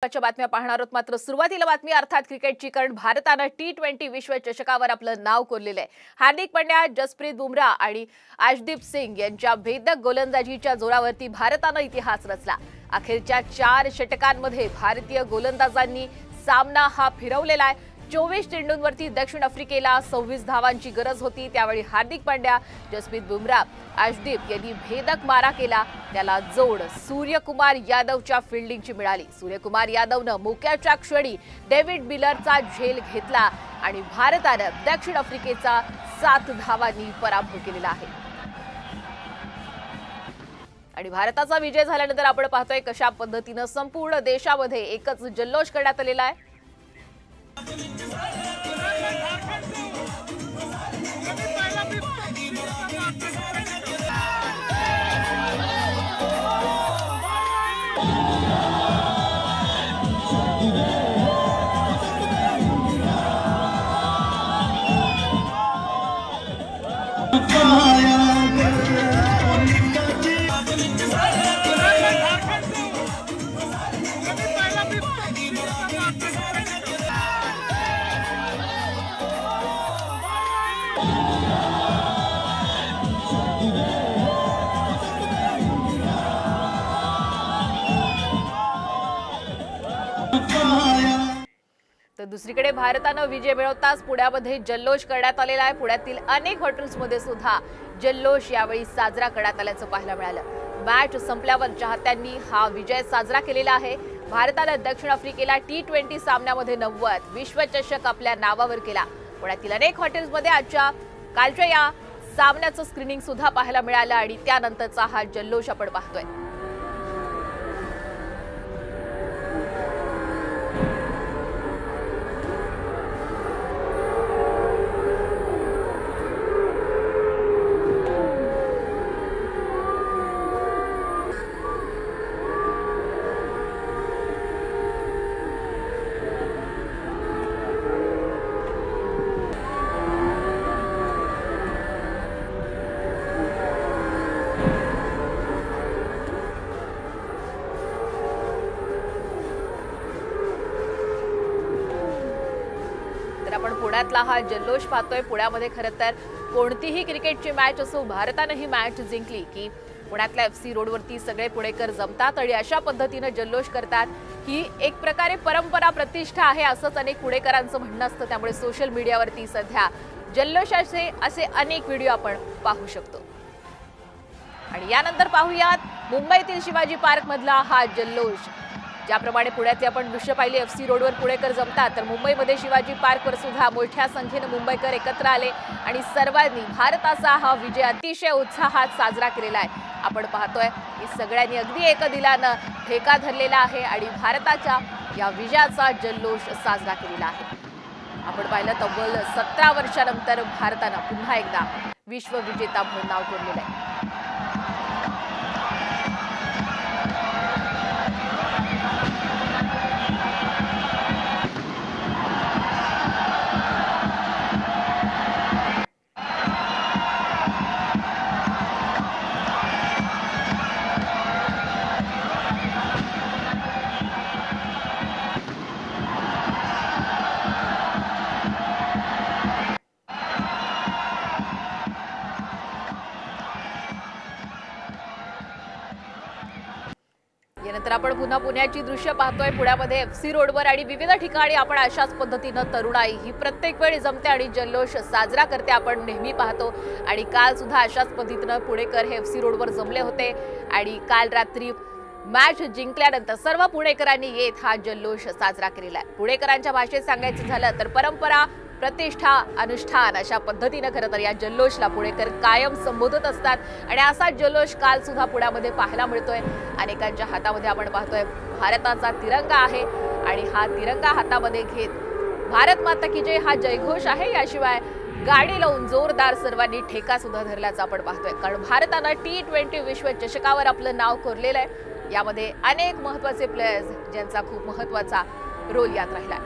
बातम्या पाहणार आहोत। मात्र सुरुवातीला बातमी अर्थात क्रिकेटची, कारण भारताने टी20 विश्वचषकावर आपलं नाव कोरलेलं आहे। हार्दिक पांड्या, जसप्रीत बुमराह आणि अर्शदीप सिंग यांच्या भेदक गोलंदाजीच्या जोरावरती भारताने इतिहास रचला। अखेरच्या 4 षटकांमध्ये भारतीय गोलंदाजांनी सामना हा फिरवलेला आहे। 24 चेंडूंवरती दक्षिण आफ्रिकेला 26 धावांची गरज होती। त्यावेळी हार्दिक पांड्या, जसप्रीत बुमराह, अर्शदीप यांनी भेदक मारा केला। त्याला जोड सूर्यकुमार यादवच्या फिल्डिंगची मिळाली। सूर्यकुमार यादवने मोक्याच्या क्षणी डेव्हिड मिलरचा झेल घेतला आणि भारताने दक्षिण आफ्रिकेचा 7 धावांनी पराभव केलेला आहे। आणि भारताचा विजय झाल्यानंतर आपण पाहतोय कशा पद्धतीने संपूर्ण देशामध्ये एकच जल्लोष करण्यात आलेला आहे। तर दुसरीकडे भारताने विजय मिळवताच पुण्यामध्ये जल्लोष करण्यात आलेला आहे। पुण्यातील अनेक हॉटेल्समध्ये सुद्धा जल्लोष यावेळी साजरा करण्यात आल्याचं पाहायला मिळालं। मॅच संपल्यावर चाहत्यांनी हा विजय साजरा केलेला आहे। भारताने दक्षिण आफ्रिकेला टी20 सामन्यामध्ये 90 विश्वचषक आपल्या नावावर केला। पुण्यातील अनेक हॉटेल्समध्ये कालच्या या सामन्याचं स्क्रीनिंग सुद्धा पाहायला मिळालं आणि त्यानंतरचा हा जल्लोष आपण पाहतोय। आपण पुण्यातला हा जल्लोष पाहतोय। पुण्यामध्ये खरं तर कोणतीही क्रिकेटची मॅच असो, भारताने ही मॅच जिंकली की पुण्यातल्या FC रोडवरती सगळे पुणेकर जमतात आणि अशा पद्धतीने जल्लोष करतात। ही एक प्रकारे परंपरा, प्रतिष्ठा आहे असंच अनेक पुणेकरांचं म्हणणं असतं। त्यामुळे सोशल मीडियावरती सध्या जल्लोषाचे असे अनेक व्हिडिओ आपण पाहू शकतो। आणि यानंतर पाहूयात मुंबईतील शिवाजी पार्क मधला हा जल्लोष। ज्याप्रमाणे पुण्यातले आपण दृश्य पाहिले, FC रोडवर पुणेकर जमतात, तर मुंबईमध्ये शिवाजी पार्कवर सुद्धा मोठ्या संख्येने मुंबईकर एकत्र आले आणि सर्वांनी भारताचा हा विजय अतिशय उत्साहात साजरा केलेला आहे। आपण पाहतोय की सगळ्यांनी अगदी एकदिलानं ठेका धरलेला आहे आणि भारताच्या या विजयाचा जल्लोष साजरा केलेला आहे। आपण पाहिलं तब्बल 17 वर्षांनंतर भारताने पुन्हा एकदा विश्वविजेता म्हणून नाव कोरलेलं आहे। यानंतर आपण पुन्हा पुण्याची दृश्य पाहतोय। पुण्यामध्ये FC रोडवर आणि विविध ठिकाणी आपण अशाच पद्धतीनं तरुणाई ही प्रत्येक वेळी जमते आणि जल्लोष साजरा करते, आपण नेहमी पाहतो। आणि काल सुद्धा अशाच पद्धतीनं पुणेकर हे FC रोडवर जमले होते आणि काल रात्री मॅच जिंकल्यानंतर सर्व पुणेकरांनी येत हा जल्लोष साजरा केलेला आहे। पुणेकरांच्या भाषेत सांगायचं झालं तर परंपरा, प्रतिष्ठा, अनुष्ठान अशा पद्धतीने खरं तर या जल्लोषला पुणेकर कायम संबोधत असतात आणि असा जल्लोष काल सुद्धा पुण्यामध्ये पाहायला मिळतोय। अनेकांच्या हातामध्ये आपण पाहतोय भारताचा तिरंगा आहे आणि हा तिरंगा हातामध्ये घेत भारत माता की जय हा जयघोष आहे। याशिवाय गाडी लावून जोरदार सर्वांनी ठेका सुद्धा धरल्याचं आपण पाहतोय, कारण भारताने टी20 विश्वचषकावर आपलं नाव कोरलेलं आहे। यामध्ये अनेक महत्त्वाचे प्लेयर्स ज्यांचा खूप महत्त्वाचा रोल यात राहिला।